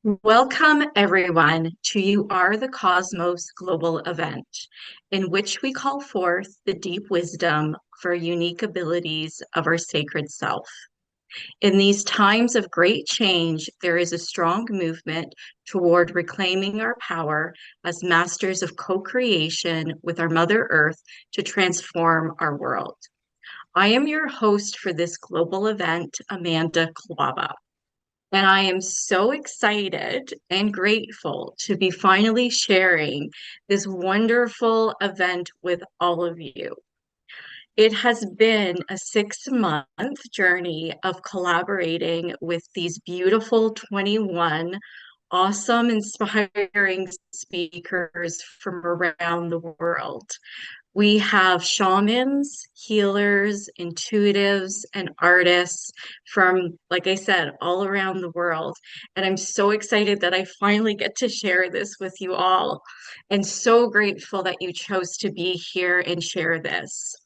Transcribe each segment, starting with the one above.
Welcome, everyone, to You Are the Cosmos global event, in which we call forth the deep wisdom for unique abilities of our sacred self. In these times of great change, there is a strong movement toward reclaiming our power as masters of co creation with our Mother Earth to transform our world. I am your host for this global event, Amanda Kulbaba. And I am so excited and grateful to be finally sharing this wonderful event with all of you. It has been a 6-month journey of collaborating with these beautiful 21 awesome, inspiring speakers from around the world. We have shamans, healers, intuitives, and artists from, like I said, all around the world. And I'm so excited that I finally get to share this with you all, and so grateful that you chose to be here and share this.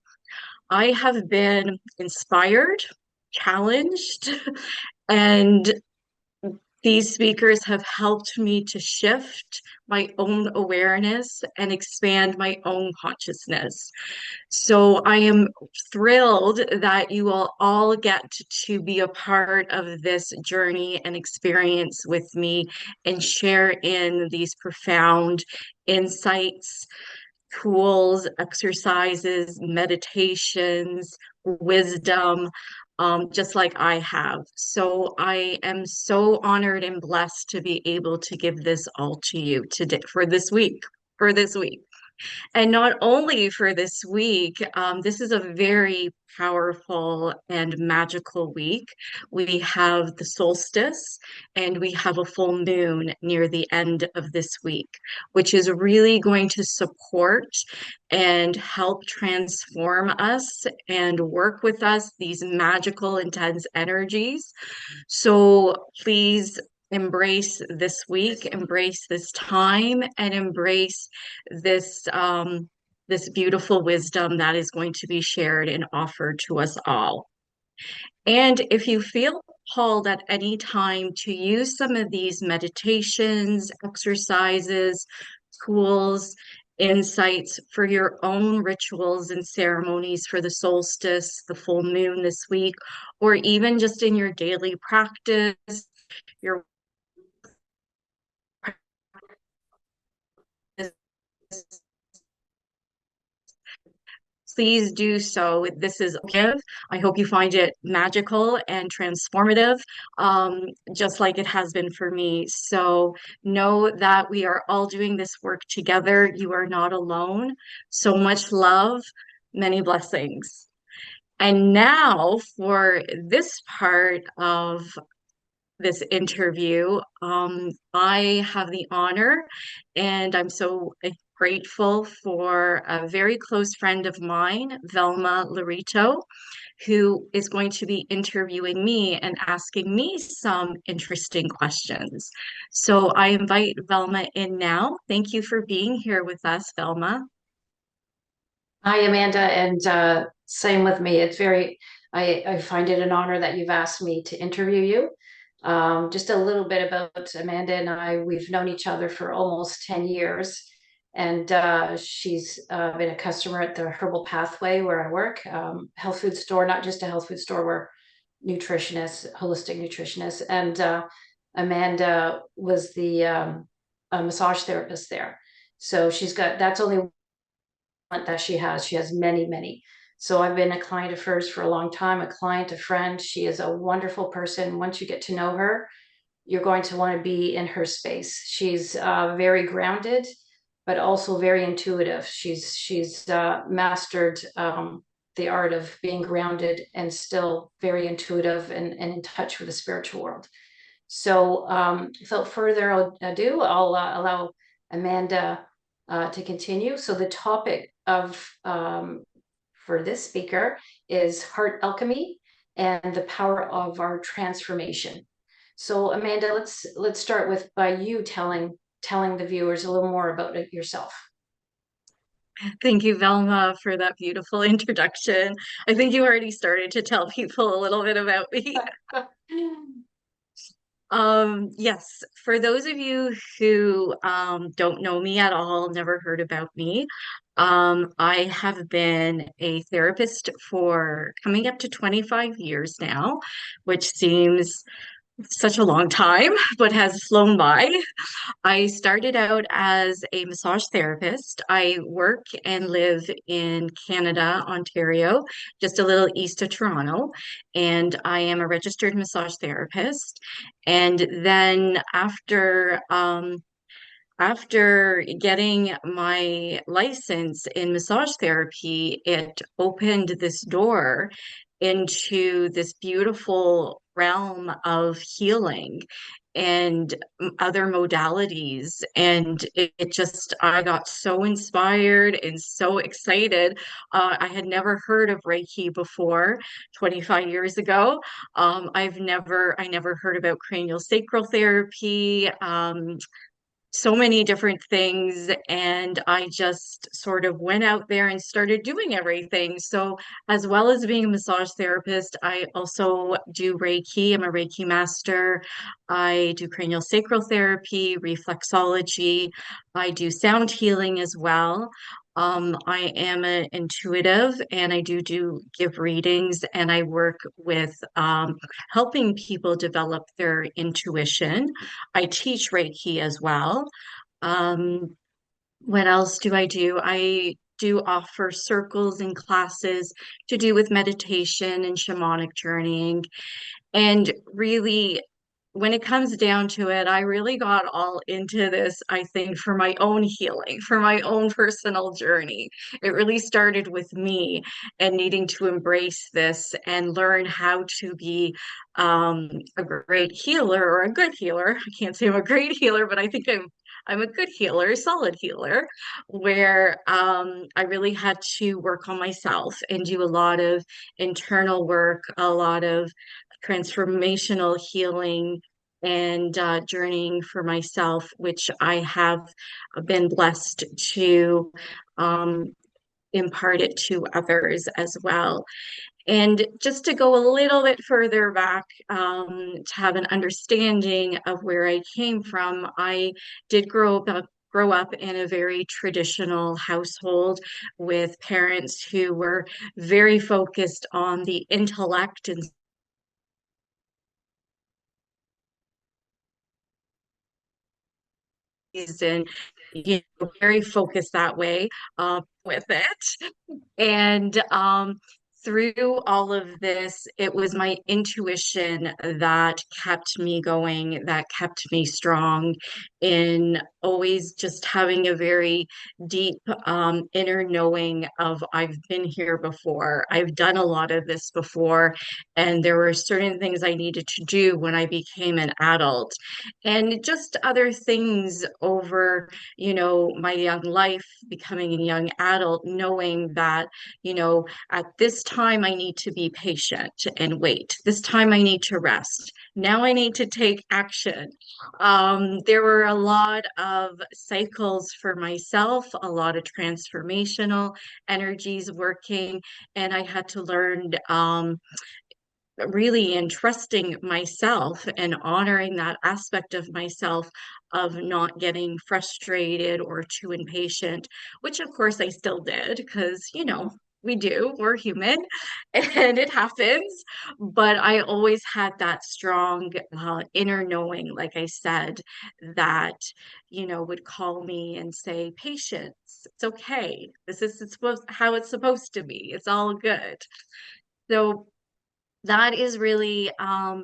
I have been inspired, challenged, and these speakers have helped me to shift my own awareness and expand my own consciousness. So I am thrilled that you will all get to be a part of this journey and experience with me and share in these profound insights, tools, exercises, meditations, wisdom, just like I have. So I am so honored and blessed to be able to give this all to you today for this week. For this week. And not only for this week, this is a very powerful and magical week. We have the solstice and we have a full moon near the end of this week, which is really going to support and help transform us and work with us, these magical, intense energies. So please embrace this week, embrace this time, and embrace this this beautiful wisdom that is going to be shared and offered to us all. And if you feel called at any time to use some of these meditations, exercises, tools, insights for your own rituals and ceremonies for the solstice, the full moon this week, or even just in your daily practice, your practice, please do so. This is give. I hope you find it magical and transformative, just like it has been for me. So know that we are all doing this work together. You are not alone. So much love, many blessings. And now for this part of this interview. I have the honor, and I'm so grateful for a very close friend of mine, Velma Larito, who is going to be interviewing me and asking me some interesting questions. So I invite Velma in now. Thank you for being here with us, Velma. Hi, Amanda, and same with me. I find it an honor that you've asked me to interview you. Just a little bit about Amanda and I. We've known each other for almost 10 years, and she's been a customer at the Herbal Pathway where I work, health food store, not just a health food store, we're nutritionists, holistic nutritionists. And Amanda was the a massage therapist there. So that's only that she has. She has many, many. So I've been a client of hers for a long time, a client, a friend. She is a wonderful person. Once you get to know her, you're going to want to be in her space. She's very grounded, but also very intuitive. She's mastered the art of being grounded and still very intuitive and in touch with the spiritual world. So without further ado, I'll allow Amanda to continue. So the topic of for this speaker is heart alchemy and the power of our transformation. So Amanda, let's start with by you telling the viewers a little more about it yourself. Thank you, Velma, for that beautiful introduction. I think you already started to tell people a little bit about me. Yes, for those of you who don't know me at all, never heard about me, I have been a therapist for coming up to 25 years now, which seems such a long time, but has flown by. I started out as a massage therapist. I work and live in Canada, Ontario, just a little east of Toronto, and I am a registered massage therapist. And then after getting my license in massage therapy, it opened this door into this beautiful realm of healing and other modalities. And it just, I got so inspired and so excited. I had never heard of Reiki before 25 years ago. I never heard about cranial sacral therapy. So many different things, and I just sort of went out there and started doing everything. So as well as being a massage therapist, I also do Reiki. I'm a Reiki master. I do cranial sacral therapy, reflexology. I do sound healing as well. I am an intuitive, and I do give readings, and I work with helping people develop their intuition. I teach Reiki as well. Um, what else do I do? I do offer circles and classes to do with meditation and shamanic journeying. And really, when it comes down to it, I really got all into this, I think, for my own healing, for my own personal journey. It really started with me and needing to embrace this and learn how to be a great healer or a good healer. I can't say I'm a great healer, but I think I'm a good healer, a solid healer, where I really had to work on myself and do a lot of internal work, a lot of transformational healing and journeying for myself, which I have been blessed to um, impart it to others as well. And just to go a little bit further back, to have an understanding of where I came from, I did grow up in a very traditional household with parents who were very focused on the intellect and and very focused that way with it. And through all of this, it was my intuition that kept me going, that kept me strong in always just having a very deep inner knowing of I've been here before. I've done a lot of this before, and there were certain things I needed to do when I became an adult, and just other things over, my young life, becoming a young adult, knowing that, at this time I need to be patient and wait. This time I need to rest. Now I need to take action. There were a lot of cycles for myself, a lot of transformational energies working, and I had to learn really in trusting myself and honoring that aspect of myself of not getting frustrated or too impatient, which of course I still did because, we're human and it happens. But I always had that strong inner knowing, like I said, that, would call me and say, patience, it's okay. This is how it's supposed to be. It's all good. So that is really how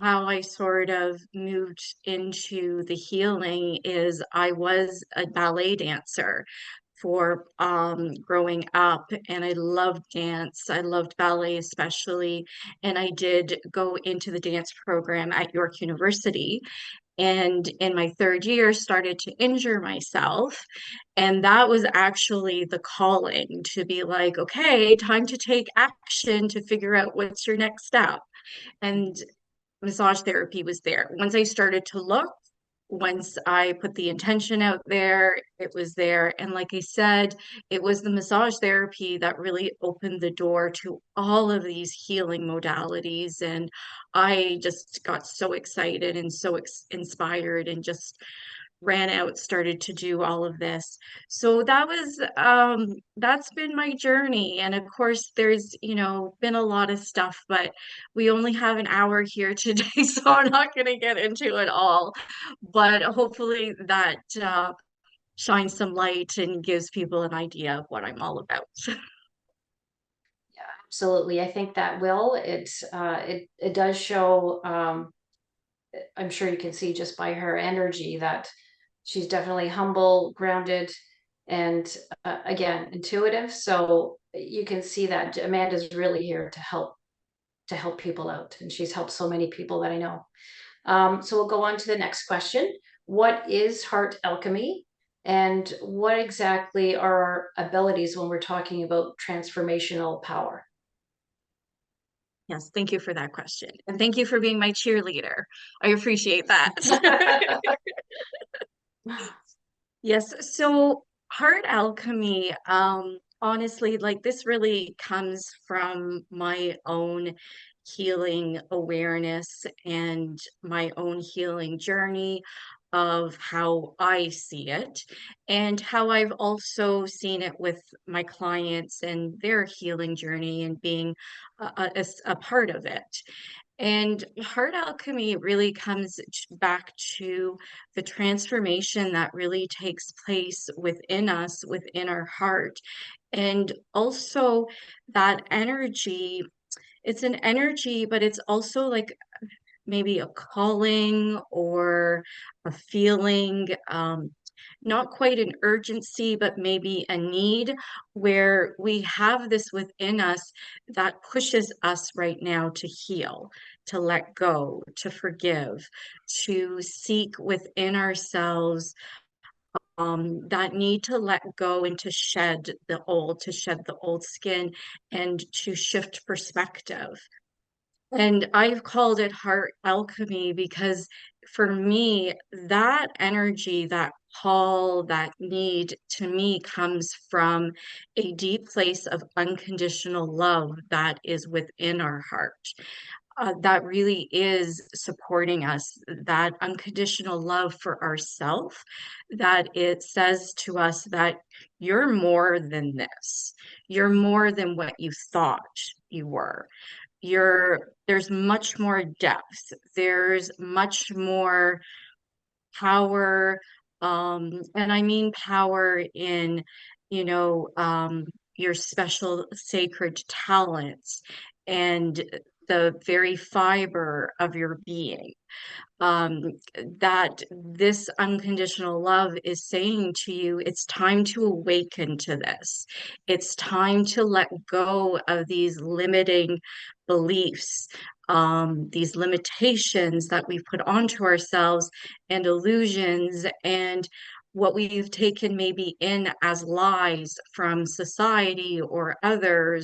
I sort of moved into the healing is I was a ballet dancer for growing up, and I loved dance. I loved ballet especially, and I did go into the dance program at York University, and in my third year started to injure myself, and that was actually the calling to be like, okay, time to take action to figure out what's your next step. And massage therapy was there. Once I started to look, once I put the intention out there, it was there. And like I said, it was the massage therapy that really opened the door to all of these healing modalities. And I just got so excited and so inspired and just ran out, started to do all of this. So that's been my journey. And of course there's, been a lot of stuff, but we only have an hour here today, so I'm not going to get into it all. But hopefully that shines some light and gives people an idea of what I'm all about. Yeah, absolutely. I think that will. It does show. I'm sure you can see just by her energy that she's definitely humble, grounded, and again intuitive. So you can see that Amanda's really here to help people out, and she's helped so many people that I know. So we'll go on to the next question. What is heart alchemy? And what exactly are our abilities when we're talking about transformational power? Yes, thank you for that question. And thank you for being my cheerleader. I appreciate that. Yes, so heart alchemy, honestly, like this really comes from my own healing awareness and my own healing journey of how I see it and how I've also seen it with my clients and their healing journey and being a part of it. And heart alchemy really comes back to the transformation that really takes place within us, within our heart. And also that energy, it's an energy, but it's also like maybe a calling or a feeling, not quite an urgency, but maybe a need where we have this within us that pushes us right now to heal, to let go, to forgive, to seek within ourselves that need to let go and to shed the old skin and to shift perspective. And I've called it heart alchemy because for me, that energy, that call, that need to me comes from a deep place of unconditional love that is within our heart. That really is supporting us, that unconditional love for ourself, that it says to us that you're more than this. You're more than what you thought you were. There's much more depth, there's much more power, and I mean power in, you know your special sacred talents and the very fiber of your being, um, that this unconditional love is saying to you, it's time to awaken to this. It's time to let go of these limiting beliefs, these limitations that we've put onto ourselves and illusions and what we've taken maybe in as lies from society or other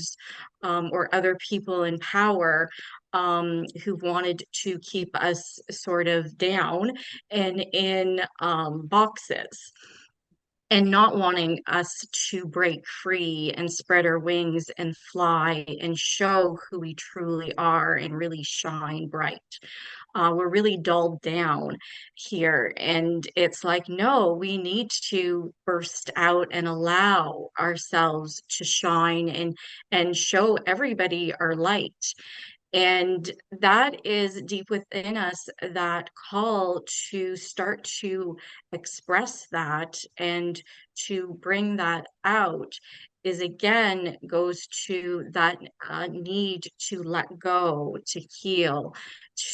people in power who wanted to keep us sort of down and in boxes and not wanting us to break free and spread our wings and fly and show who we truly are and really shine bright. We're really dulled down here. And it's like, no, we need to burst out and allow ourselves to shine and show everybody our light. And that is deep within us, that call to start to express that and to bring that out is again goes to that need to let go, to heal,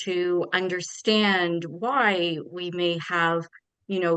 to understand why we may have,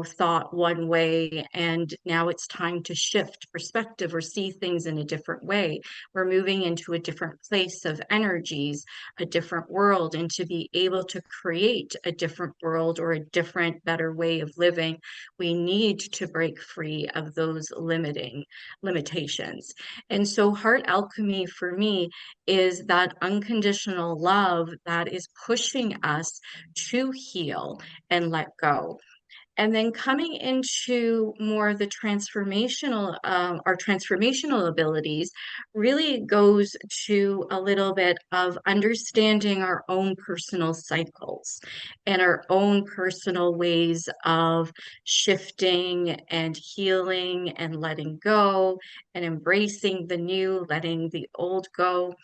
thought one way and now it's time to shift perspective or see things in a different way. We're moving into a different place of energies, a different world, and to be able to create a different world or a different, better way of living, we need to break free of those limitations. And so, heart alchemy for me is that unconditional love that is pushing us to heal and let go. And then coming into more of the transformational, our transformational abilities really goes to a little bit of understanding our own personal cycles and our own personal ways of shifting and healing and letting go and embracing the new, letting the old go.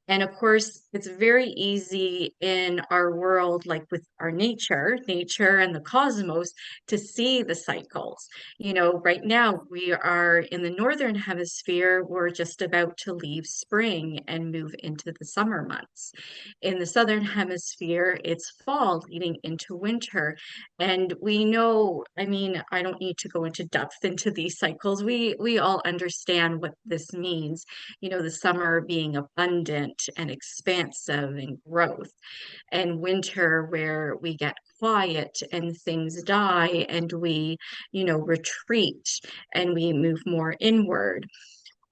And of course, it's very easy in our world, like with our nature and the cosmos, to see the cycles. You know, right now we are in the northern hemisphere, we're just about to leave spring and move into the summer months. In the southern hemisphere, it's fall leading into winter. And we know, I mean, I don't need to go into depth into these cycles. We all understand what this means, you know, the summer being abundant and expansive and growth, and winter where we get quiet and things die and we, you know, retreat and we move more inward.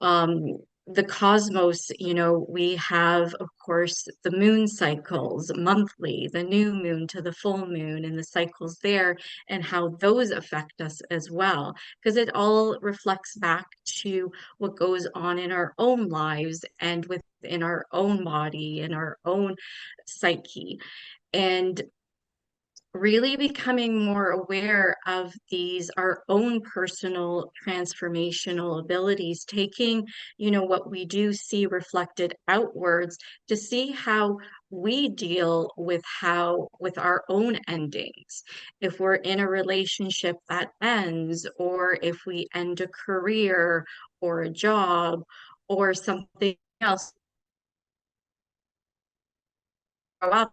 um, the cosmos, you know, we have, of course, the moon cycles monthly, the new moon to the full moon, and the cycles there, and how those affect us as well, because it all reflects back to what goes on in our own lives and within our own body and our own psyche. And really becoming more aware of these our own personal transformational abilities, taking, you know, what we do see reflected outwards to see how we deal with how with our own endings. If we're in a relationship that ends, or if we end a career or a job or something else, grow up,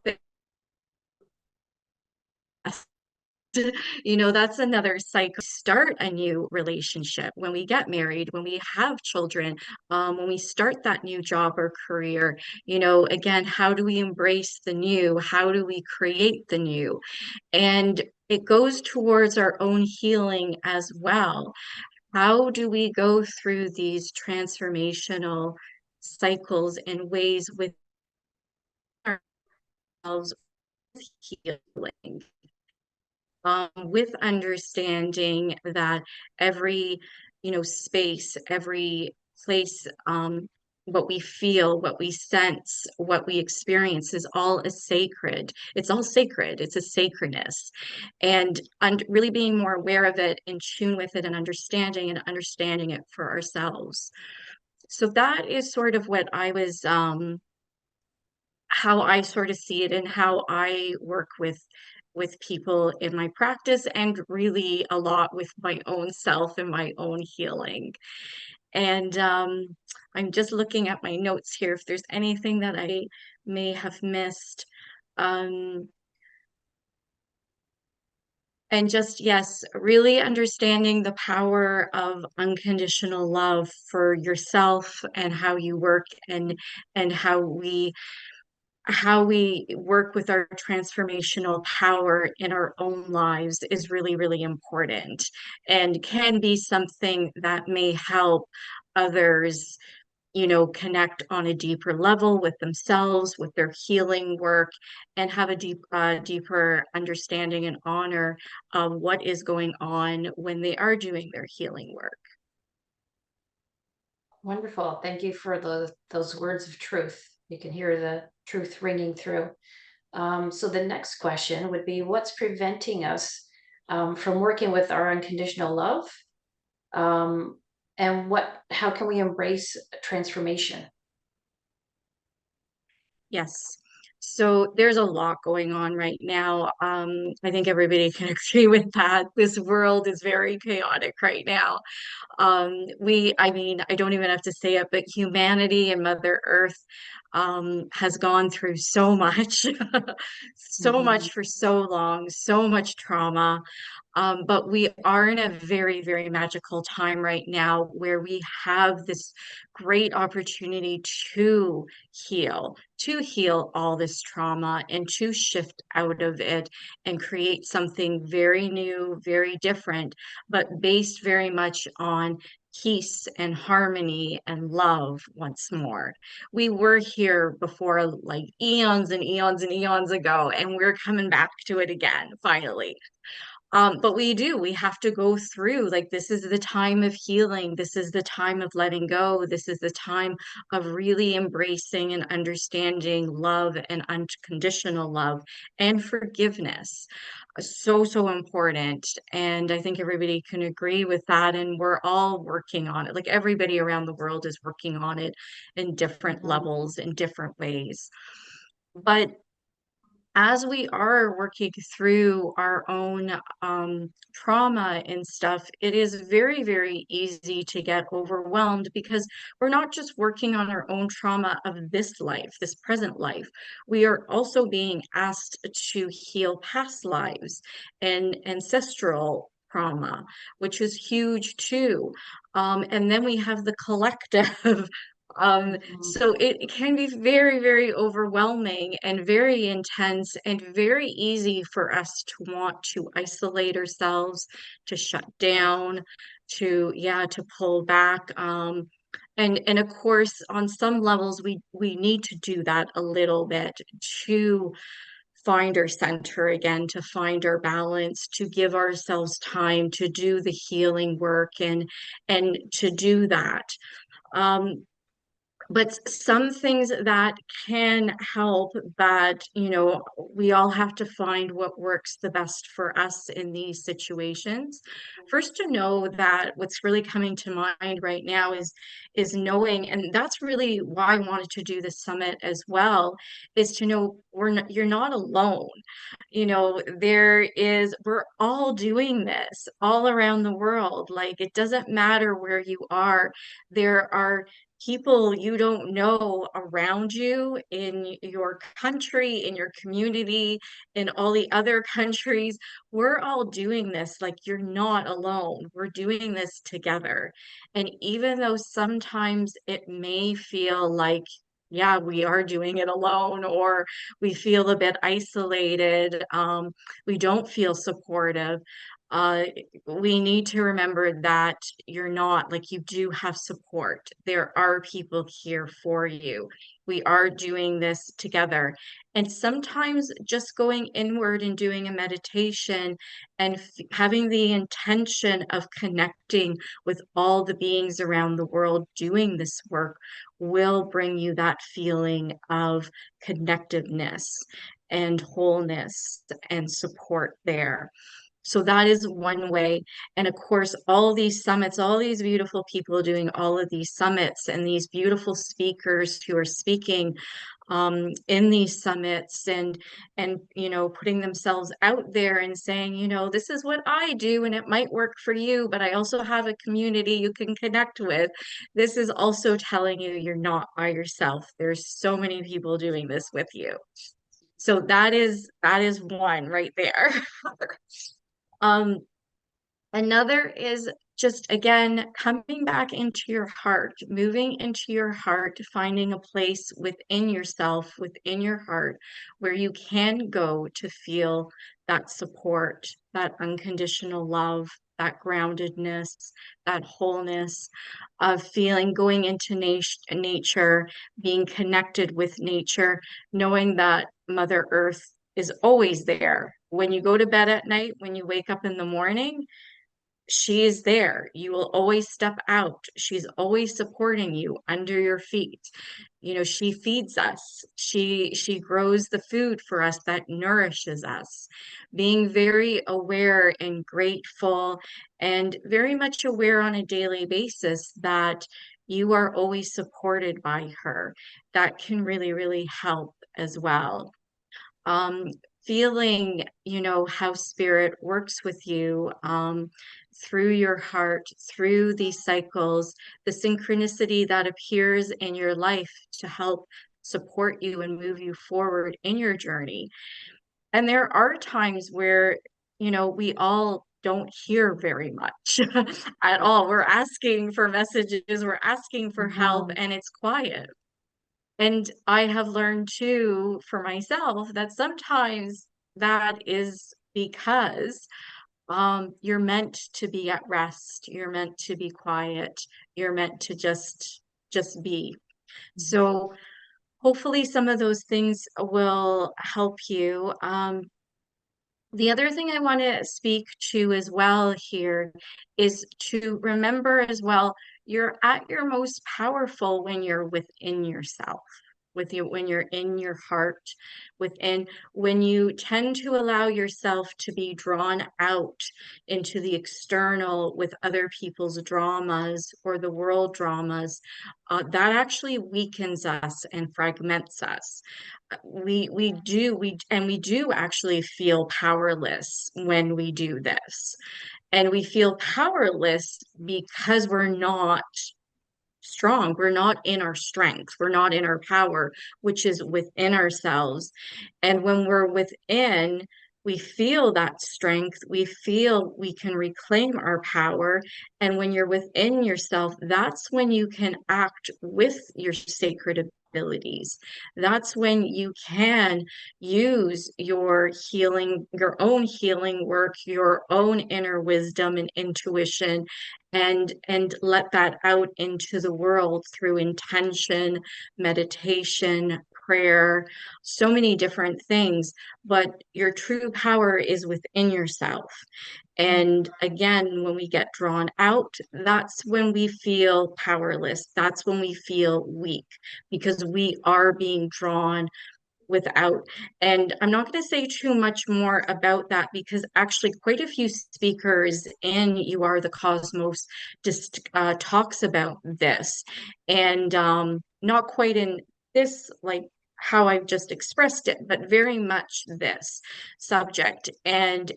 you know, that's another cycle. Start a new relationship, when we get married, when we have children, when we start that new job or career. You know, again, how do we embrace the new? How do we create the new? And it goes towards our own healing as well. How do we go through these transformational cycles in ways with ourselves, healing, with understanding that every, you know, space, every place, what we feel, what we sense, what we experience is all a sacred. It's all sacred. It's a sacredness, and really being more aware of it, in tune with it, and understanding it for ourselves. So that is sort of what I was, how I sort of see it and how I work with people in my practice, and really a lot with my own self and my own healing. And I'm just looking at my notes here if there's anything that I may have missed. Um, and just, yes, really understanding the power of unconditional love for yourself and how you work, and how we work with our transformational power in our own lives is really, really important, and can be something that may help others, you know, connect on a deeper level with themselves, with their healing work, and have a deeper understanding and honor of what is going on when they are doing their healing work. Wonderful. Thank you for those words of truth. You can hear the truth ringing through. So the next question would be, what's preventing us from working with our unconditional love? Um, and how can we embrace transformation? Yes. So there's a lot going on right now. I think everybody can agree with that. This world is very chaotic right now. I mean, I don't even have to say it, but humanity and Mother Earth has gone through so much, so Mhm. much for so long, so much trauma. But we are in a very, very magical time right now, where we have this great opportunity to heal all this trauma and to shift out of it and create something very new, very different, but based very much on peace and harmony and love once more. We were here before, like eons and eons and eons ago, and we're coming back to it again, finally. But we have to go through, like, this is the time of healing. This is the time of letting go. This is the time of really embracing and understanding love and unconditional love and forgiveness. So, so important. And I think everybody can agree with that. And we're all working on it. Like, everybody around the world is working on it in different Mhm. levels, in different ways. But as we are working through our own trauma and stuff, it is very, very easy to get overwhelmed because we're not just working on our own trauma of this life, this present life. We are also being asked to heal past lives and ancestral trauma, which is huge too. And then we have the collective. Mhm. So it can be very, very overwhelming and very intense and very easy for us to want to isolate ourselves, to shut down, to, yeah, to pull back. And of course, on some levels, we need to do that a little bit to find our center again, to find our balance, to give ourselves time to do the healing work and to do that. Um, but some things that can help, that, we all have to find what works the best for us in these situations. First, to know that what's really coming to mind right now is knowing, and that's really why I wanted to do this summit as well, is to know you're not alone. We're all doing this all around the world. Like, it doesn't matter where you are. There are people you don't know around you in your country, in your community, in all the other countries. We're all doing this. Like, you're not alone. We're doing this together. And even though sometimes it may feel like, yeah, we are doing it alone, or we feel a bit isolated, we don't feel supportive. Uh, we need to remember that you're not, like, you do have support. There are people here for you. We are doing this together. And sometimes just going inward and doing a meditation and having the intention of connecting with all the beings around the world doing this work will bring you that feeling of connectiveness and wholeness and support there. So that is one way. And of course, all these summits, all these beautiful people doing all of these summits, and these beautiful speakers who are speaking in these summits, and putting themselves out there and saying, this is what I do, and it might work for you, but I also have a community you can connect with. This is also telling you you're not by yourself. There's so many people doing this with you. So that is one right there. Um, Another is just, again, coming back into your heart, moving into your heart, finding a place within yourself, within your heart, where you can go to feel that support, that unconditional love, that groundedness, that wholeness of feeling, going into nature, being connected with nature, knowing that Mother Earth is always there. When you go to bed at night, when you wake up in the morning, she is there. You will always step out. She's always supporting you under your feet. She feeds us. She grows the food for us that nourishes us. Being very aware and grateful, and very much aware on a daily basis that you are always supported by her. That can really, really help as well. um, Feeling, how spirit works with you, through your heart, through these cycles, the synchronicity that appears in your life to help support you and move you forward in your journey. And there are times where, we all don't hear very much at all. We're asking for messages, we're asking for help, Mhm. and it's quiet. And I have learned too for myself that sometimes that is because you're meant to be at rest, you're meant to be quiet, you're meant to just be. So hopefully some of those things will help you. The other thing I want to speak to as well here is to remember as well, you're at your most powerful when you're within yourself, with you, when you're in your heart, within, when you tend to allow yourself to be drawn out into the external with other people's dramas or the world dramas, that actually weakens us and fragments us. We do actually feel powerless when we do this, and we feel powerless because we're not strong. We're not in our strength. We're not in our power, which is within ourselves. And when we're within, we feel that strength. We feel we can reclaim our power. And when you're within yourself, that's when you can act with your sacred abilities. That's when you can use your healing, your own healing work, your own inner wisdom and intuition, and let that out into the world through intention, meditation, prayer, so many different things. But your true power is within yourself. And again, when we get drawn out, that's when we feel powerless. That's when we feel weak, because we are being drawn without. And I'm not going to say too much more about that, because actually quite a few speakers in You Are the Cosmos just talks about this, and not quite in this, like how I've just expressed it, but very much this subject. And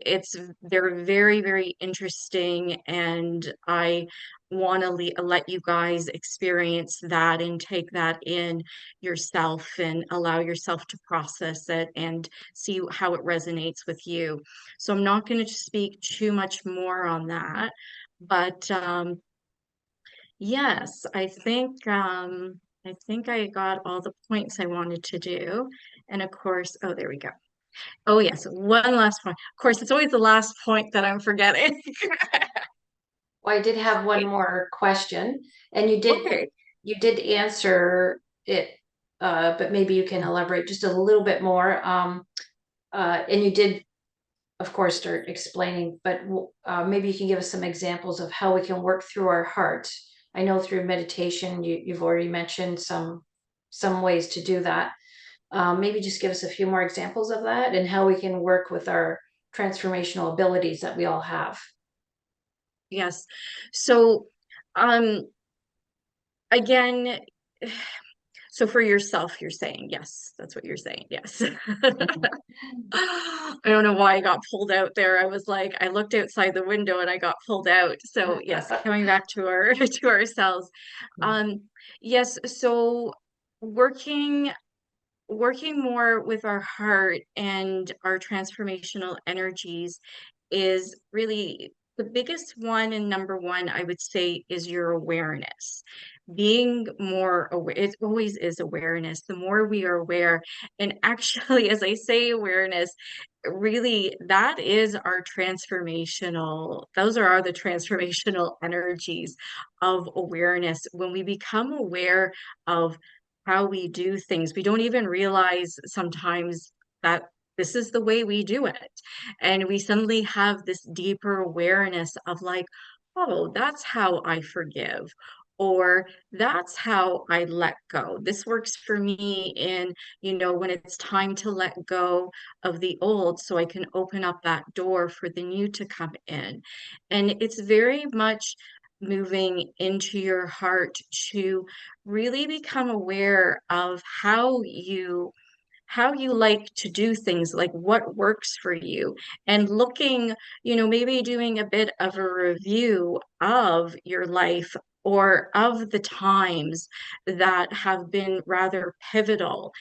they're very, very interesting. And I want to let you guys experience that and take that in yourself and allow yourself to process it and see how it resonates with you. So I'm not going to speak too much more on that, but yes, I think I got all the points I wanted to do. And of course, oh, there we go. Oh yes, one last point. Of course, it's always the last point that I'm forgetting. Well, I did have one more question, and you did Okay. you did answer it, but maybe you can elaborate just a little bit more. And you did, of course, start explaining, but maybe you can give us some examples of how we can work through our heart. I know through meditation, you've already mentioned some ways to do that. Maybe just give us a few more examples of that and how we can work with our transformational abilities that we all have. Yes. So, um, again, so for yourself, you're saying, yes, that's what you're saying. Yes. I don't know why I got pulled out there. I was like, I looked outside the window and I got pulled out. So yes, coming back to our to ourselves. Um, yes, so working working more with our heart and our transformational energies is really the biggest one, and number one, I would say, is your awareness. Being more aware, it always is awareness. The more we are aware, and actually, as I say, awareness, really, that is our transformational, those are the transformational energies of awareness. When we become aware of how we do things, we don't even realize sometimes that this is the way we do it. And we suddenly have this deeper awareness of like, oh, that's how I forgive. Or that's how I let go. This works for me in, when it's time to let go of the old so I can open up that door for the new to come in. And it's very much moving into your heart to really become aware of how you like to do things, like what works for you, and looking, maybe doing a bit of a review of your life or of the times that have been rather pivotal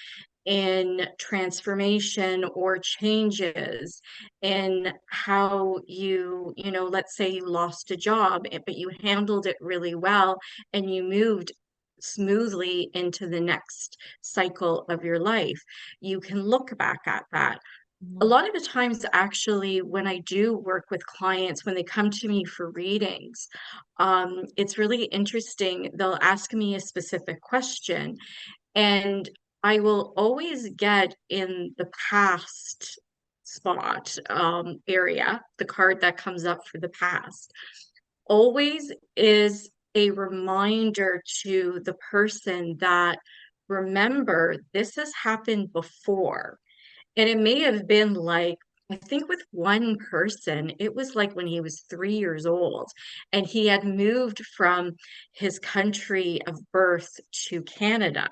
in transformation or changes in how let's say you lost a job, but you handled it really well and you moved smoothly into the next cycle of your life. You can look back at that. A lot of the times, actually, when I do work with clients, when they come to me for readings, it's really interesting. They'll ask me a specific question, and I will always get in the past spot area, the card that comes up for the past, always is a reminder to the person that remember this has happened before. And it may have been like, I think with one person, it was like when he was 3 years old and he had moved from his country of birth to Canada.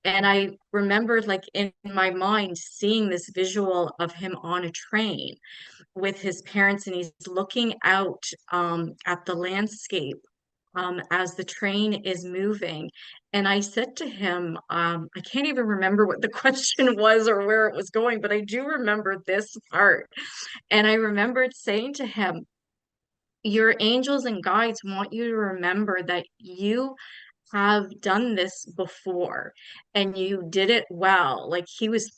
And I remembered, like, in my mind, seeing this visual of him on a train with his parents, and he's looking out at the landscape as the train is moving. And I said to him, I can't even remember what the question was or where it was going, but I do remember this part. And I remembered saying to him, your angels and guides want you to remember that you have done this before and you did it well. Like he was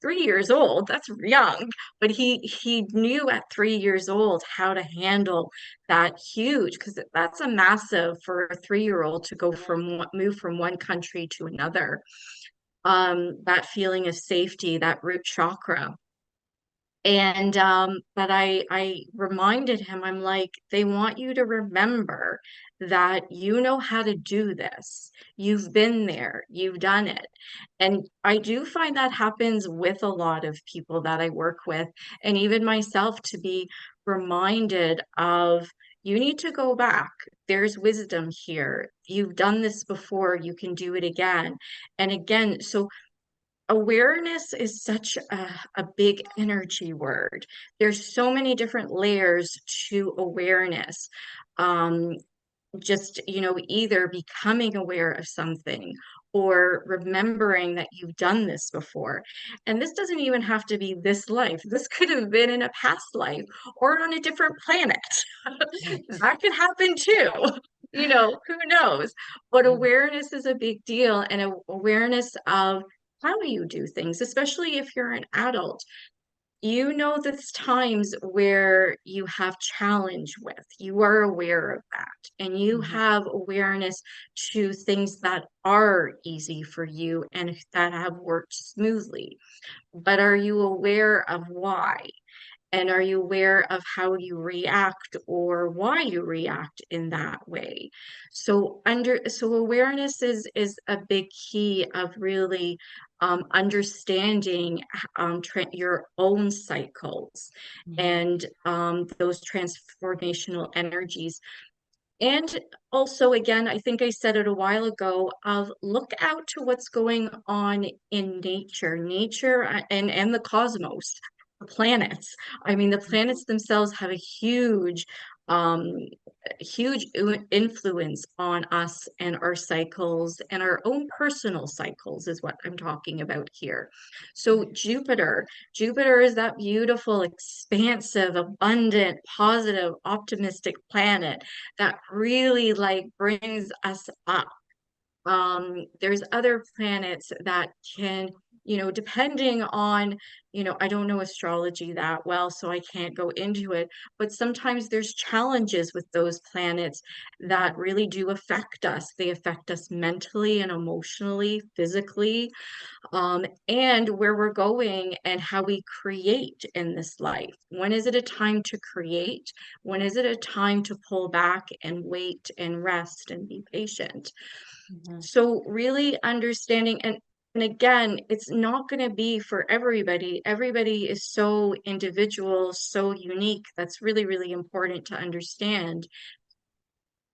3 years old. That's young, but he knew at 3 years old how to handle that huge, because that's a massive for a 3 year old to go from move from one country to another. That feeling of safety, that root chakra. And but I reminded him, I'm like, they want you to remember that you know how to do this. You've been there, you've done it. And I do find that happens with a lot of people that I work with, and even myself, to be reminded of, you need to go back. There's wisdom here. You've done this before, you can do it again and again. So awareness is such a big energy word. There's so many different layers to awareness. Um, just, either becoming aware of something or remembering that you've done this before. And this doesn't even have to be this life. This could have been in a past life or on a different planet. That could happen too. Who knows? But awareness is a big deal, and awareness of how you do things, especially if you're an adult. There's times where you have challenge with, you are aware of that, and you Mhm. have awareness to things that are easy for you and that have worked smoothly. But are you aware of why? And are you aware of how you react or why you react in that way? So awareness is a big key of really understanding your own cycles Mhm. and those transformational energies. And also, again, I think I said it a while ago, of look out to what's going on in nature and the cosmos, the planets. I mean, the planets themselves have a um, huge influence on us and our cycles and our own personal cycles is what I'm talking about here. So Jupiter is that beautiful, expansive, abundant, positive, optimistic planet that really like brings us up. There's other planets that can, depending on, I don't know astrology that well, so I can't go into it, but sometimes there's challenges with those planets that really do affect us. They affect us mentally and emotionally, physically, and where we're going and how we create in this life. When is it a time to create? When is it a time to pull back and wait and rest and be patient? Mhm. So really understanding, and again, it's not going to be for everybody. Everybody is so individual, so unique. That's really, really important to understand.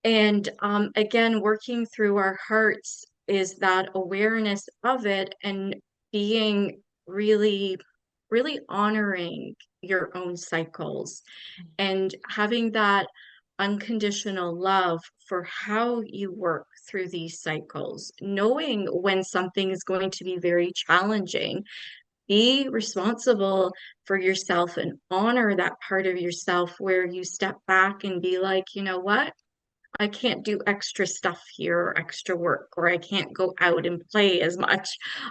And again, working through our hearts is that awareness of it, and being really, really honoring your own cycles and having that unconditional love for how you work through these cycles, knowing when something is going to be very challenging. Be responsible for yourself and honor that part of yourself where you step back and be like, you know what? I can't do extra stuff here or extra work, or I can't go out and play as much.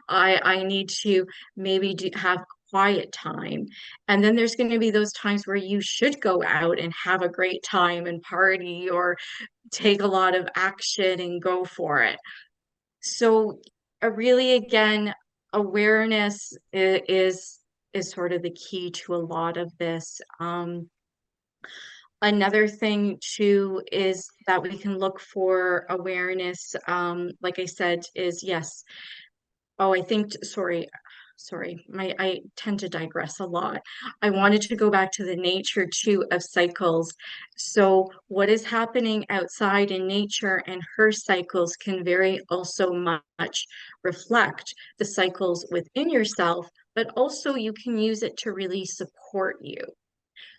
I need to maybe have quiet time. And then there's going to be those times where you should go out and have a great time and party or take a lot of action and go for it. So really, again, awareness is is sort of the key to a lot of this. Another thing too is that we can look for awareness. Like I said, is yes. Oh, I think, sorry, I tend to digress a lot. I wanted to go back to the nature too of cycles. So what is happening outside in nature and her cycles can very also much reflect the cycles within yourself, but also you can use it to really support you.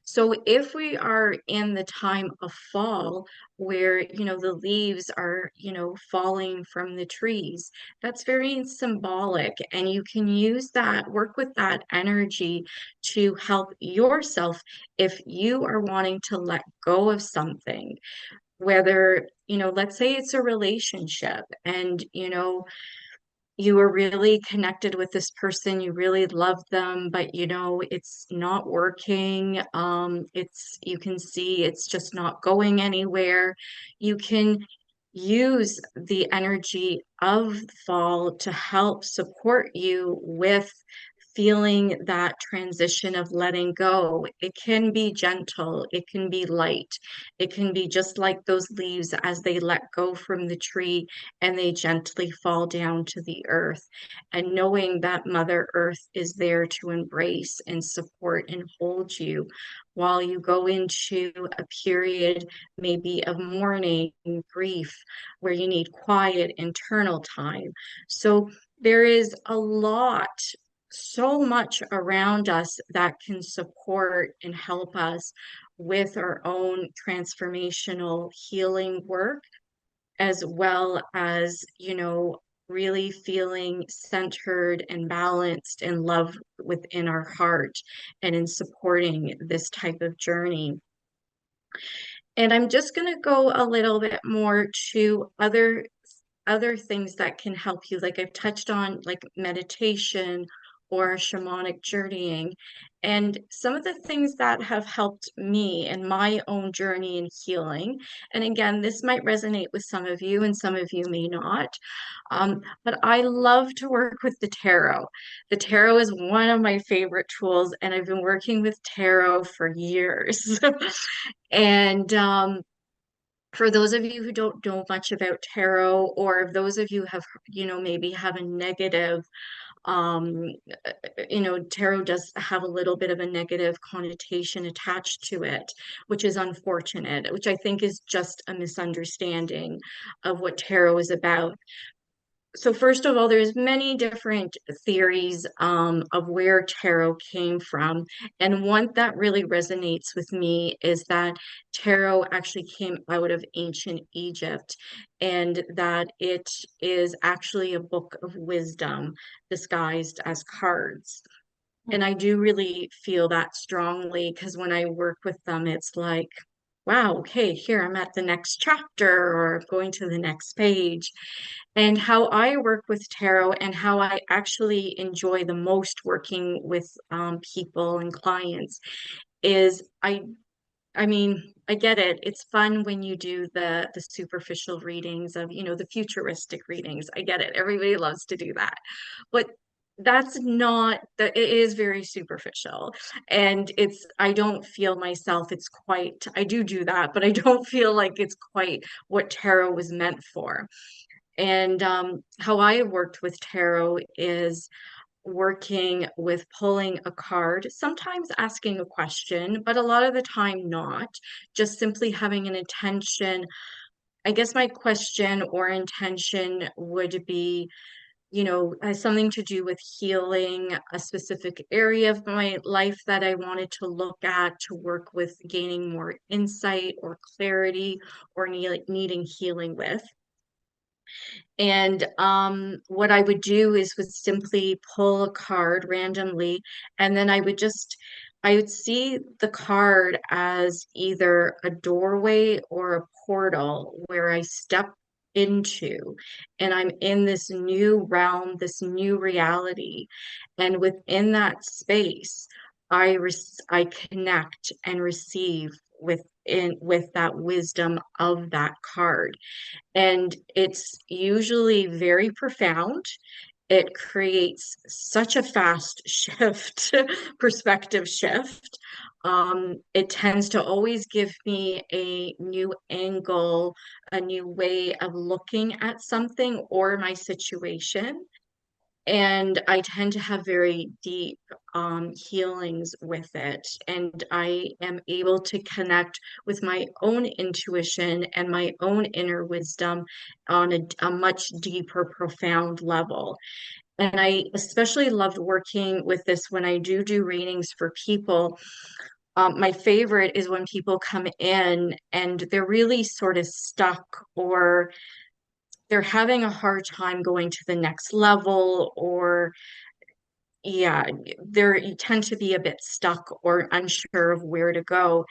So if we are in the time of fall where, the leaves are, falling from the trees, that's very symbolic. And you can use that, work with that energy to help yourself if you are wanting to let go of something, whether, let's say it's a relationship and, you were really connected with this person, you really love them, but it's not working. It's you can see it's just not going anywhere. You can use the energy of fall to help support you with feeling that transition of letting go. It can be gentle, it can be light, it can be just like those leaves as they let go from the tree and they gently fall down to the earth. And knowing that Mother Earth is there to embrace and support and hold you while you go into a period maybe of mourning, grief, where you need quiet internal time. So there is a lot, so much around us that can support and help us with our own transformational healing work, as well as, really feeling centered and balanced and love within our heart and in supporting this type of journey. And I'm just going to go a little bit more to other things that can help you. Like I've touched on, like meditation or shamanic journeying. And some of the things that have helped me in my own journey in healing. And again, this might resonate with some of you and some of you may not. But I love to work with the tarot. The tarot is one of my favorite tools, and I've been working with tarot for years. And for those of you who don't know much about tarot, or if those of you have, maybe have a negative, um, tarot does have a little bit of a negative connotation attached to it, which is unfortunate, which I think is just a misunderstanding of what tarot is about. So first of all, there's many different theories of where tarot came from. And one that really resonates with me is that tarot actually came out of ancient Egypt, and that it is actually a book of wisdom disguised as cards. And I do really feel that strongly because when I work with them, it's like, wow, okay, here I'm at the next chapter or going to the next page. And how I work with tarot and how I actually enjoy the most working with people and clients is I mean, I get it. It's fun when you do the superficial readings of, the futuristic readings. I get it. Everybody loves to do that. But that's not that it is very superficial. And I don't feel myself it's quite I do that, but I don't feel like it's quite what tarot was meant for. And how I have worked with tarot is working with pulling a card, sometimes asking a question, but a lot of the time not, just simply having an intention. I guess my question or intention would be, has something to do with healing a specific area of my life that I wanted to look at to work with gaining more insight or clarity or needing healing with. And what I would do is would simply pull a card randomly, and then I would see the card as either a doorway or a portal where I step into, and I'm in this new realm, this new reality. And within that space, I connect and receive with that wisdom of that card. And it's usually very profound. it creates such a fast shift, perspective shift. It tends to always give me a new angle, a new way of looking at something or my situation. And I tend to have very deep healings with it. And I am able to connect with my own intuition and my own inner wisdom on a much deeper, profound level. And I especially loved working with this when I do readings for people. My favorite is when people come in and they're really sort of stuck, or they're having a hard time going to the next level, or yeah, you tend to be a bit stuck or unsure of where to go.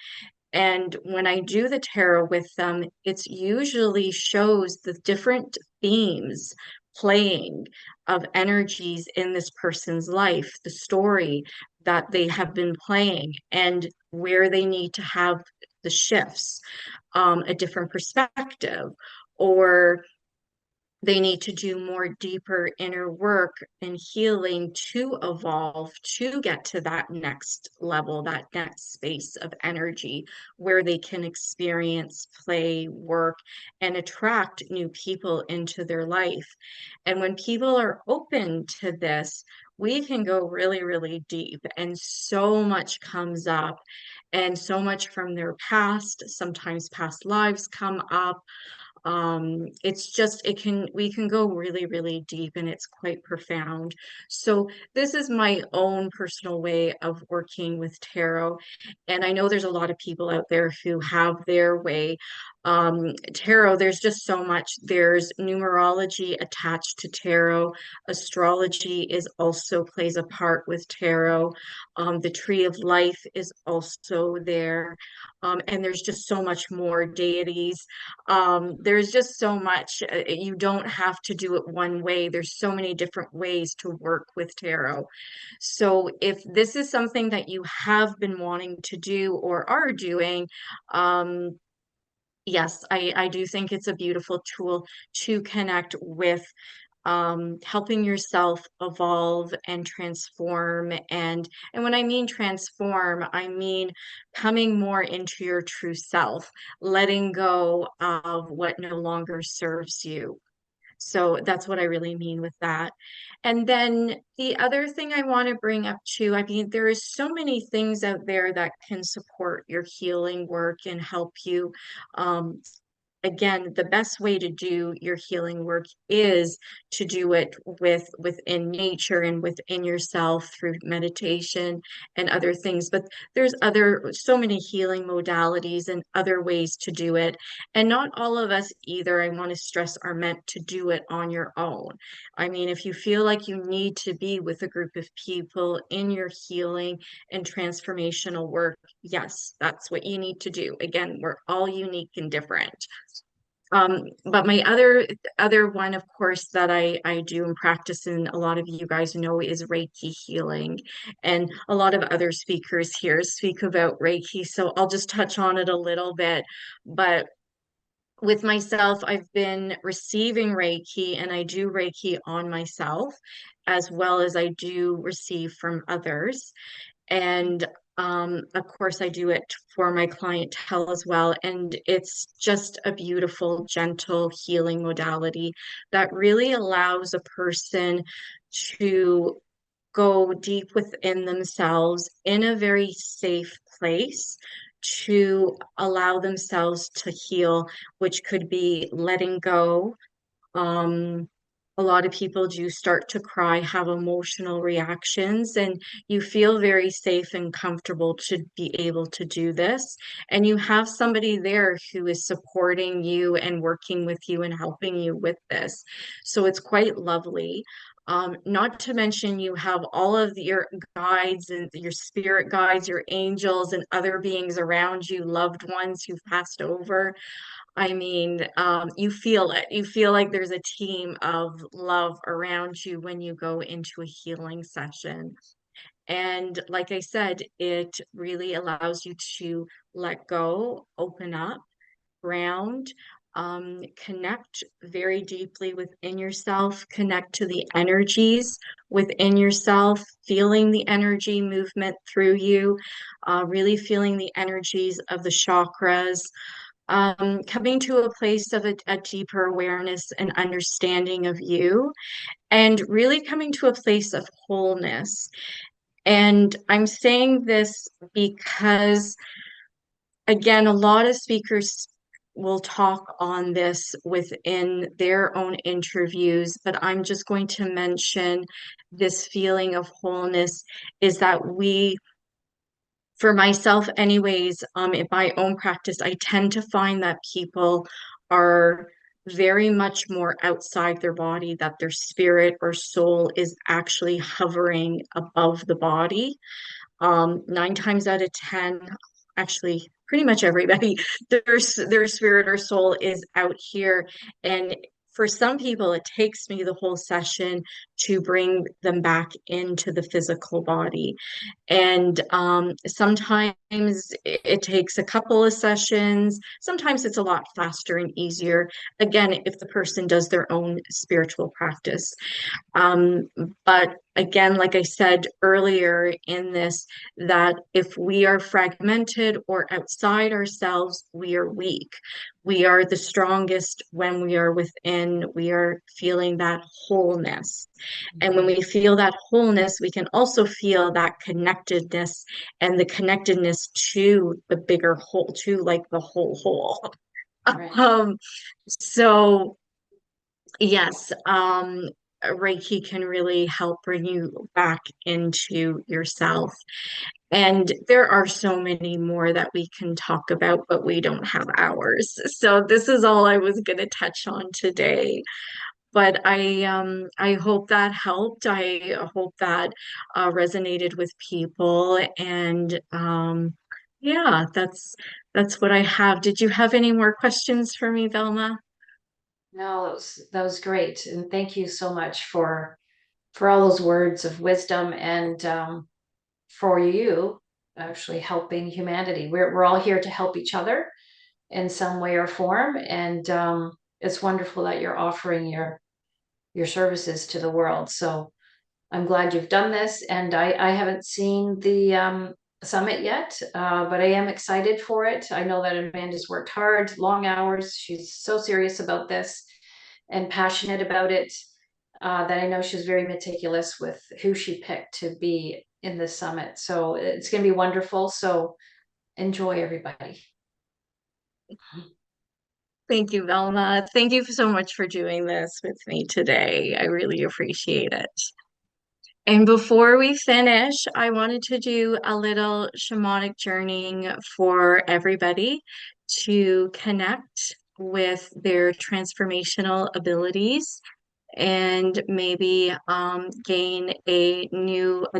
And when I do the tarot with them, it's usually shows the different themes playing of energies in this person's life, the story that they have been playing, and where they need to have the shifts, a different perspective, or they need to do more deeper inner work and healing to evolve, to get to that next level, that next space of energy where they can experience, play, work, and attract new people into their life. And when people are open to this, we can go really, really deep, and so much comes up, and so much from their past, sometimes past lives come up. It's just, we can go really, really deep, and it's quite profound. So this is my own personal way of working with tarot, and I know there's a lot of people out there who have their way. Tarot, there's just so much. There's numerology attached to tarot. Astrology is also plays a part with tarot. The tree of life is also there. And there's just so much more deities. There's just so much. You don't have to do it one way. There's so many different ways to work with tarot. So if this is something that you have been wanting to do or are doing, yes, I do think it's a beautiful tool to connect with, helping yourself evolve and transform. And when I mean transform, I mean coming more into your true self, letting go of what no longer serves you. So that's what I really mean with that. And then the other thing I want to bring up too, I mean, there is so many things out there that can support your healing work and help you. Um, Again, the best way to do your healing work is to do it within nature and within yourself through meditation and other things. But there's so many healing modalities and other ways to do it. And not all of us either, I want to stress, are meant to do it on your own. I mean, if you feel like you need to be with a group of people in your healing and transformational work, yes, that's what you need to do. Again, we're all unique and different. But my other one, of course, that I do and practice, and a lot of you guys know, is Reiki healing. And a lot of other speakers here speak about Reiki, so I'll just touch on it a little bit. But with myself, I've been receiving Reiki, and I do Reiki on myself as well as I do receive from others. And of course, I do it for my clientele as well. And it's just a beautiful, gentle healing modality that really allows a person to go deep within themselves in a very safe place to allow themselves to heal, which could be letting go. um, a lot of people do start to cry, have emotional reactions, and you feel very safe and comfortable to be able to do this. And you have somebody there who is supporting you and working with you and helping you with this. So it's quite lovely. Not to mention, you have all of your guides and your spirit guides, your angels, and other beings around you, loved ones who've passed over. I mean, you feel it. You feel like there's a team of love around you when you go into a healing session. And like I said, it really allows you to let go, open up, ground. Connect very deeply within yourself, connect to the energies within yourself, feeling the energy movement through you, really feeling the energies of the chakras, coming to a place of a deeper awareness and understanding of you, and really coming to a place of wholeness. And I'm saying this because, again, a lot of speakers will talk on this within their own interviews, but I'm just going to mention this feeling of wholeness is that we, for myself anyways, in my own practice, I tend to find that people are very much more outside their body, that their spirit or soul is actually hovering above the body. 9 times out of 10, actually, pretty much everybody, their spirit or soul is out here. And for some people, it takes me the whole session to bring them back into the physical body. And sometimes it takes a couple of sessions. Sometimes it's a lot faster and easier. Again, if the person does their own spiritual practice. Um, but again, like I said earlier in this, that if we are fragmented or outside ourselves, we are weak. We are the strongest when we are within, we are feeling that wholeness. And when we feel that wholeness, we can also feel that connectedness and the connectedness to the bigger whole, to like the whole whole. Right. Um, so yes, Reiki can really help bring you back into yourself. And there are so many more that we can talk about, but we don't have hours. So this is all I was going to touch on today. But I hope that helped. I hope that resonated with people. And yeah, that's what I have. Did you have any more questions for me, Velma? No, that was great, and thank you so much for all those words of wisdom and for you actually helping humanity. We're all here to help each other in some way or form, and it's wonderful that you're offering your services to the world. So I'm glad you've done this, and I haven't seen the summit yet, but I am excited for it. I know that Amanda's worked hard, long hours. She's so serious about this and passionate about it, that I know she's very meticulous with who she picked to be in this summit. So it's going to be wonderful. So enjoy, everybody. Thank you, Velma. Thank you so much for doing this with me today. I really appreciate it. And before we finish, I wanted to do a little shamanic journeying for everybody to connect with their transformational abilities and maybe gain a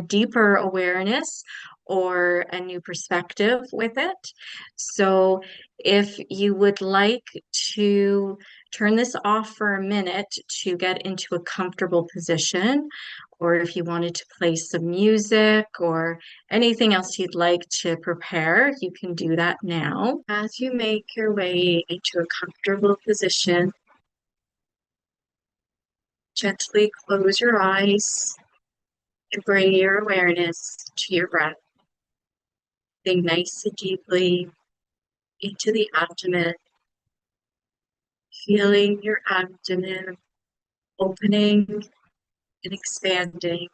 deeper awareness or a new perspective with it. So, if you would like to turn this off for a minute to get into a comfortable position, or if you wanted to play some music or anything else you'd like to prepare, you can do that now. As you make your way into a comfortable position, gently close your eyes and bring your awareness to your breath. Breathing nice and deeply into the abdomen, feeling your abdomen opening and expanding,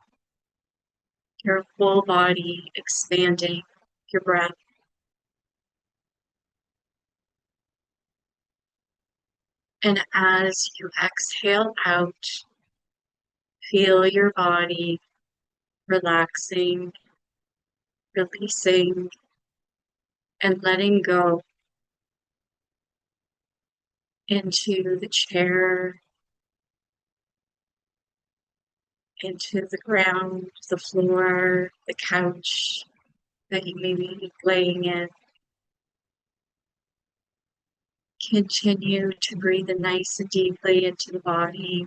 your whole body expanding, your breath. And as you exhale out, feel your body relaxing, releasing, and letting go into the chair, into the ground, the floor, the couch that you may be laying in. Continue to breathe in nice and deeply into the body,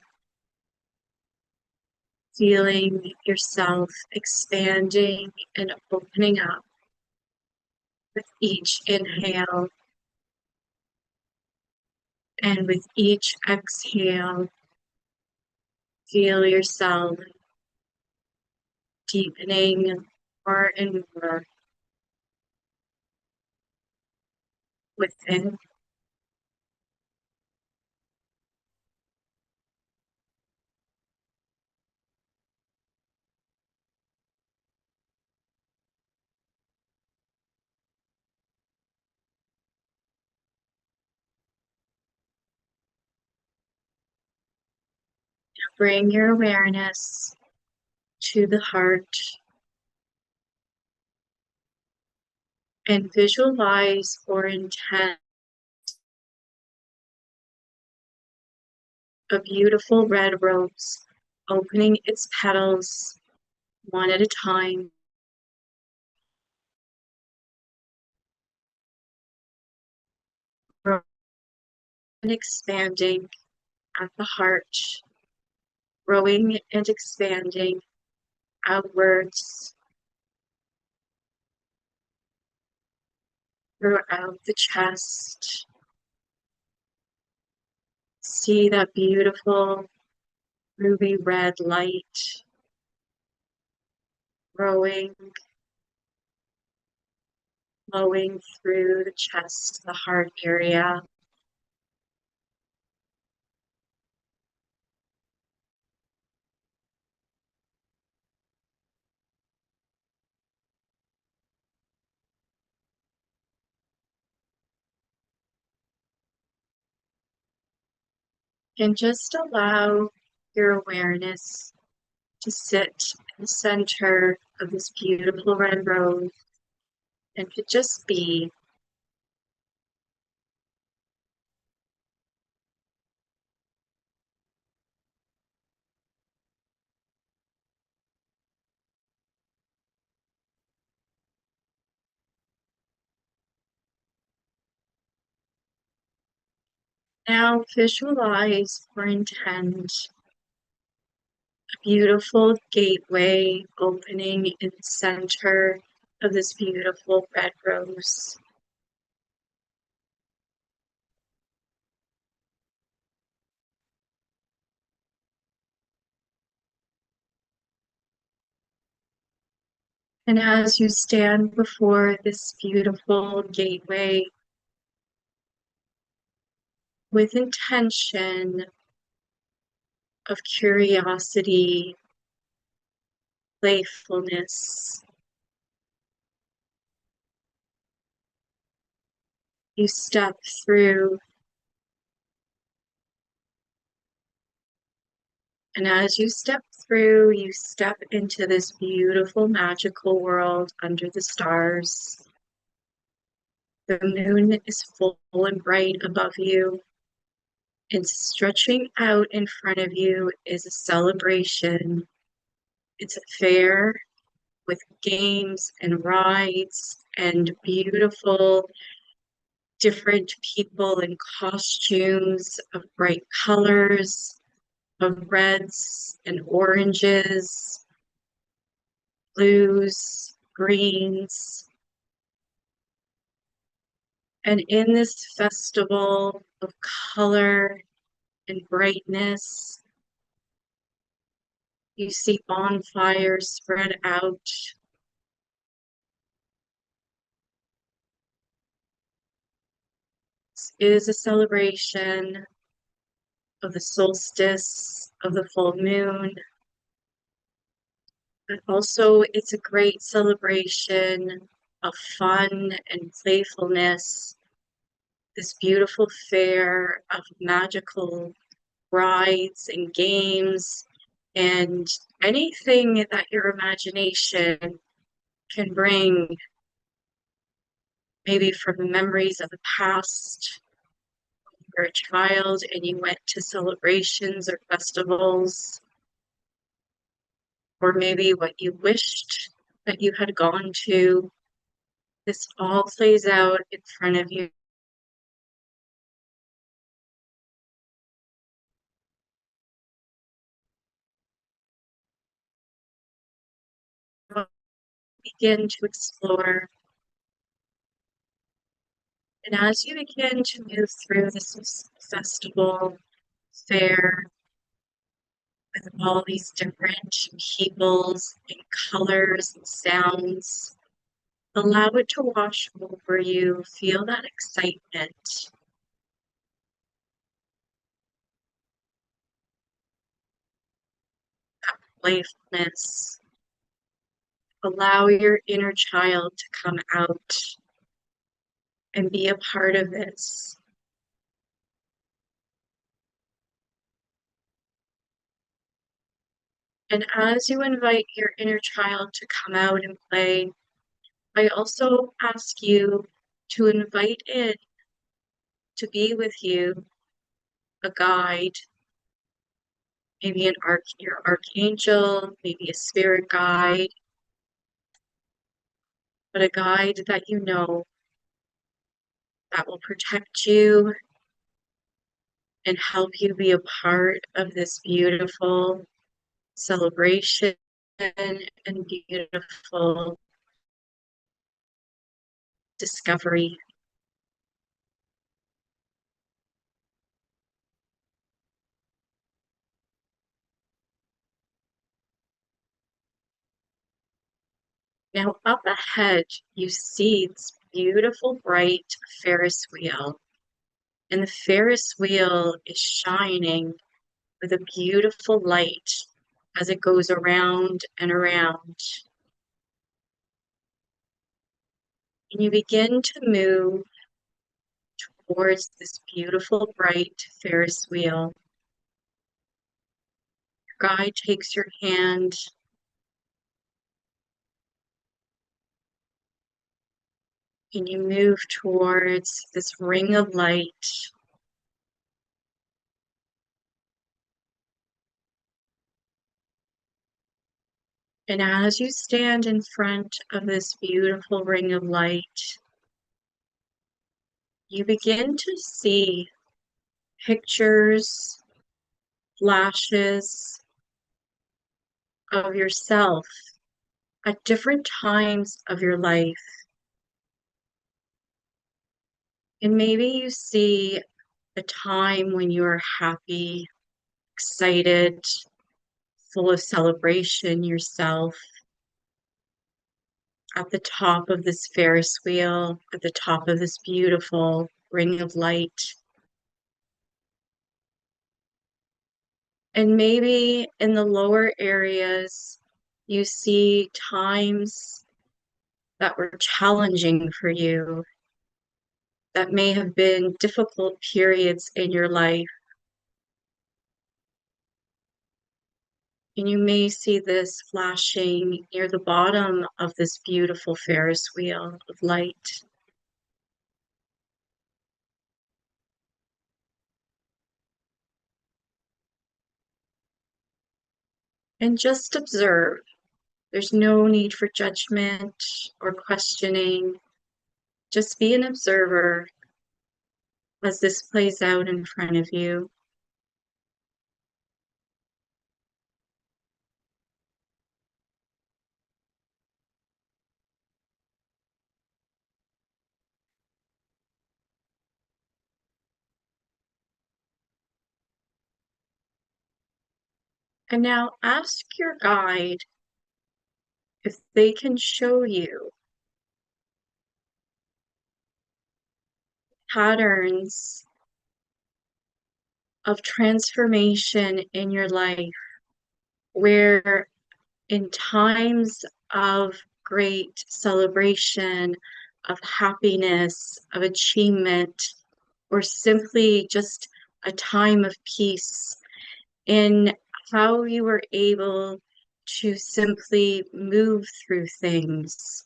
feeling yourself expanding and opening up with each inhale And with each exhale, feel yourself deepening more and more within. Bring your awareness to the heart and visualize or intend a beautiful red rose opening its petals one at a time and expanding at the heart, growing and expanding outwards throughout the chest. See that beautiful ruby red light growing, flowing through the chest, the heart area. And just allow your awareness to sit in the center of this beautiful red rose and to just be. Now visualize or intend a beautiful gateway opening in the center of this beautiful red rose. And as you stand before this beautiful gateway with intention of curiosity, playfulness, you step through. And as you step through, you step into this beautiful magical world under the stars. The moon is full and bright above you, and stretching out in front of you is a celebration. It's a fair with games and rides and beautiful different people in costumes of bright colors, of reds and oranges, blues, greens. And in this festival of color and brightness, you see bonfires spread out. This is a celebration of the solstice, of the full moon, but also it's a great celebration of fun and playfulness. This beautiful fair of magical rides and games and anything that your imagination can bring, maybe from the memories of the past. You're a child and you went to celebrations or festivals, or maybe what you wished that you had gone to. This all plays out in front of you. Begin to explore And as you begin to move through this festival, fair, with all these different peoples and colors and sounds, allow it to wash over you. Feel that excitement, playfulness. Allow your inner child to come out and be a part of this. And as you invite your inner child to come out and play, I also ask you to invite in to be with you a guide, maybe your archangel, maybe a spirit guide, but a guide that you know that will protect you and help you be a part of this beautiful celebration and beautiful discovery. Now, up ahead, you see this beautiful, bright Ferris wheel, and the Ferris wheel is shining with a beautiful light as it goes around and around. And you begin to move towards this beautiful, bright Ferris wheel. Your guide takes your hand and you move towards this ring of light. And as you stand in front of this beautiful ring of light, you begin to see pictures, flashes of yourself at different times of your life. And maybe you see a time when you are happy, excited, full of celebration yourself at the top of this Ferris wheel, at the top of this beautiful ring of light. And maybe in the lower areas, you see times that were challenging for you, that may have been difficult periods in your life. And you may see this flashing near the bottom of this beautiful Ferris wheel of light. And just observe. There's no need for judgment or questioning. Just be an observer as this plays out in front of you. And now ask your guide if they can show you patterns of transformation in your life where in times of great celebration, of happiness, of achievement, or simply just a time of peace, in how you were able to simply move through things,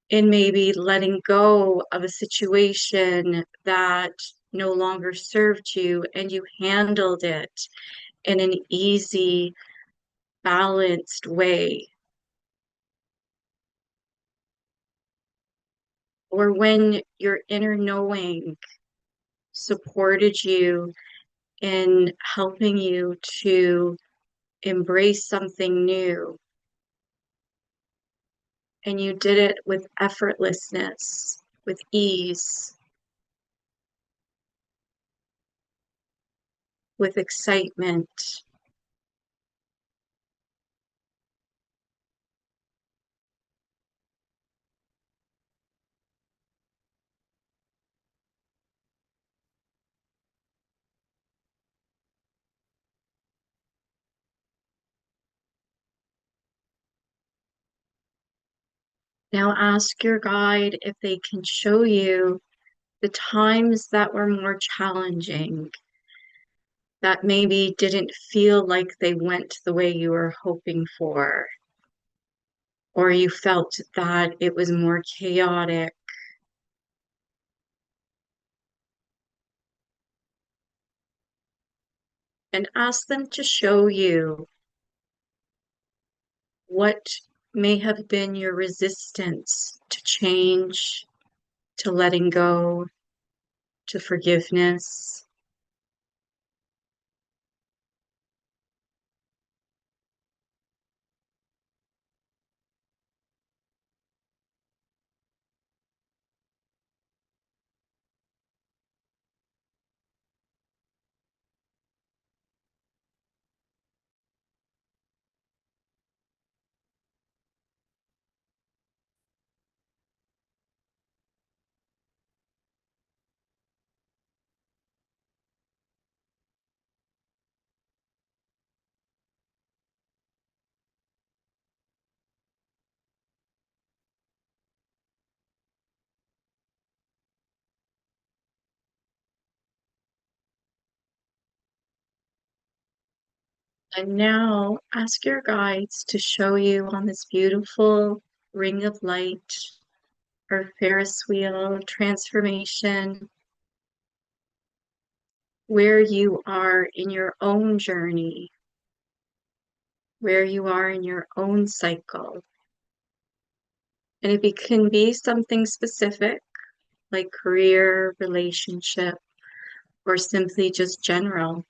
in maybe letting go of a situation that no longer served you and you handled it in an easy, balanced way. Or when your inner knowing supported you in helping you to embrace something new. and you did it with effortlessness, with ease, with excitement. Now ask your guide if they can show you the times that were more challenging, that maybe didn't feel like they went the way you were hoping for, or you felt that it was more chaotic. And ask them to show you what may have been your resistance to change, to letting go, to forgiveness. And now ask your guides to show you on this beautiful ring of light or Ferris wheel transformation where you are in your own journey, where you are in your own cycle. And if it can be something specific, like career, relationship, or simply just general.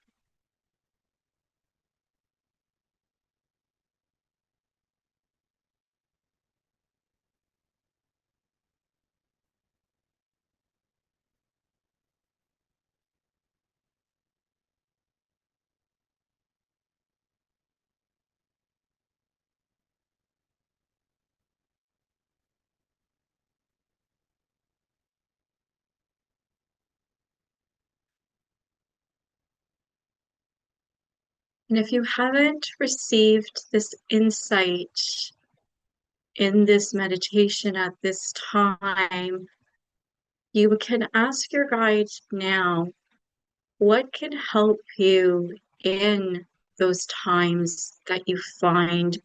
And if you haven't received this insight in this meditation at this time, you can ask your guides now, what can help you in those times that you find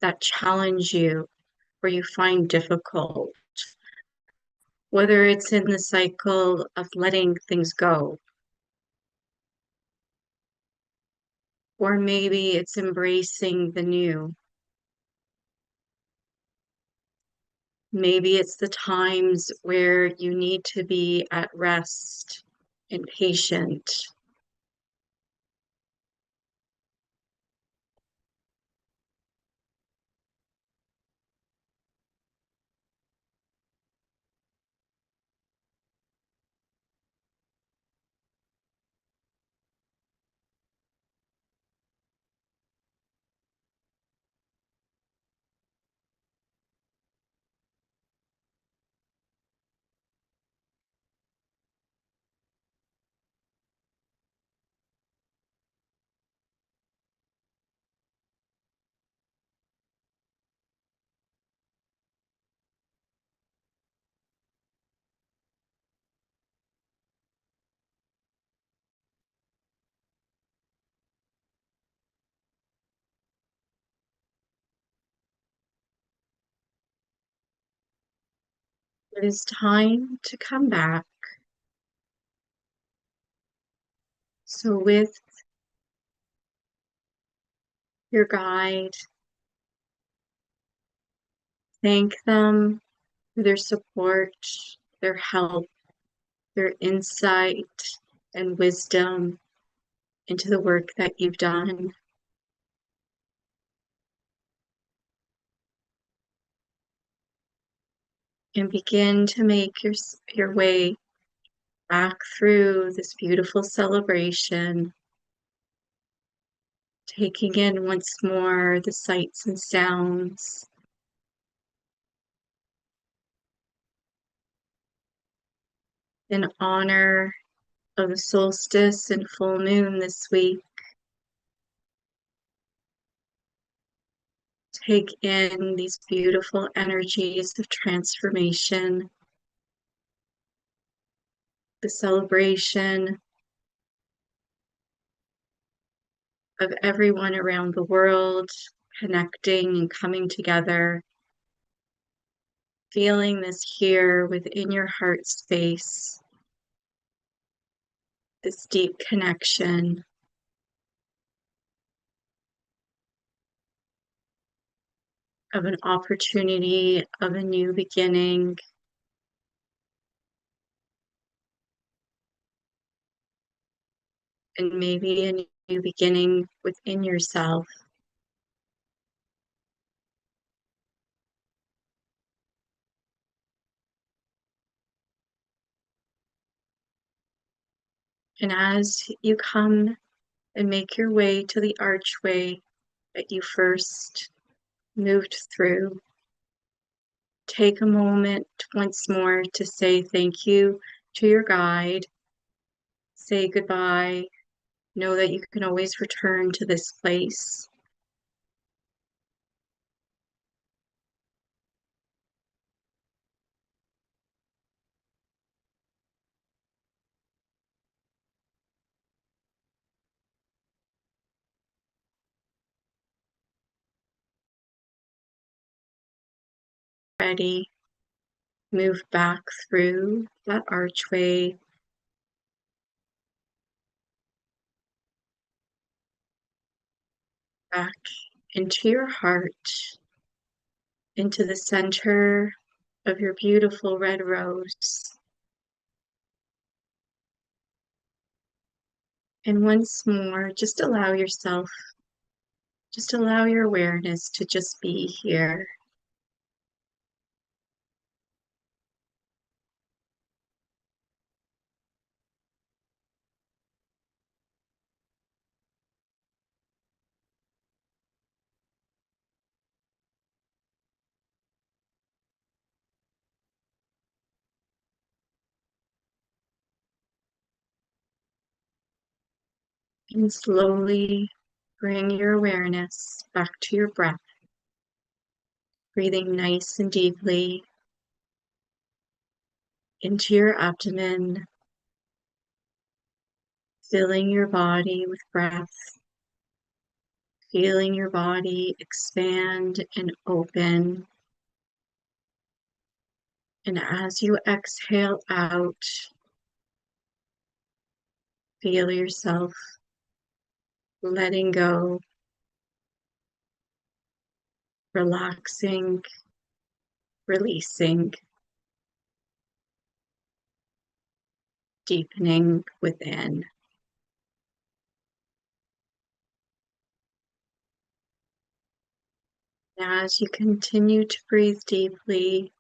that challenge you or you find difficult? Whether it's in the cycle of letting things go, or maybe it's embracing the new. Maybe it's the times where you need to be at rest and patient. It is time to come back. So, with your guide, thank them for their support, their help, their insight and wisdom into the work that you've done. And begin to make your way back through this beautiful celebration, taking in once more the sights and sounds. In honor of the solstice and full moon this week, take in these beautiful energies of transformation, the celebration of everyone around the world connecting and coming together, feeling this here within your heart space, this deep connection of an opportunity of a new beginning, and maybe a new beginning within yourself. And as you come and make your way to the archway that you first moved through, take a moment once more to say thank you to your guide. Say goodbye. Know that you can always return to this place. Ready. Move back through that archway, back into your heart, into the center of your beautiful red rose. And once more, just allow your awareness to just be here. And slowly bring your awareness back to your breath, breathing nice and deeply into your abdomen, filling your body with breath, feeling your body expand and open. And as you exhale out, feel yourself letting go, relaxing, releasing, deepening within. As you continue to breathe deeply,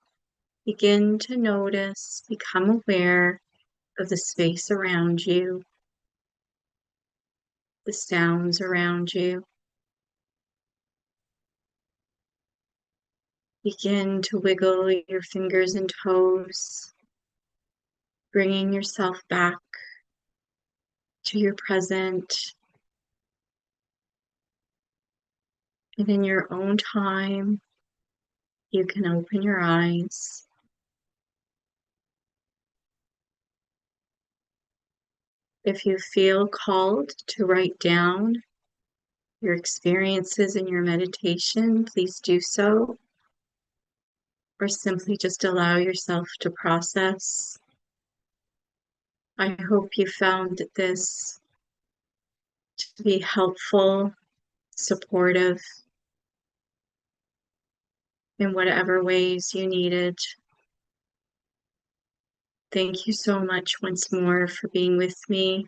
begin to notice, become aware of the space around you, the sounds around you. Begin to wiggle your fingers and toes, bringing yourself back to your present. And in your own time, you can open your eyes. If you feel called to write down your experiences in your meditation, please do so, or simply just allow yourself to process. I hope you found this to be helpful, supportive in whatever ways you needed. Thank you so much once more for being with me,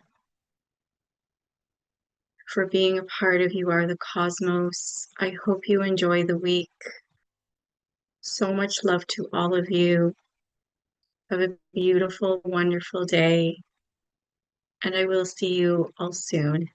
for being a part of You Are the Cosmos. I hope you enjoy the week. So much love to all of you. Have a beautiful, wonderful day, and I will see you all soon.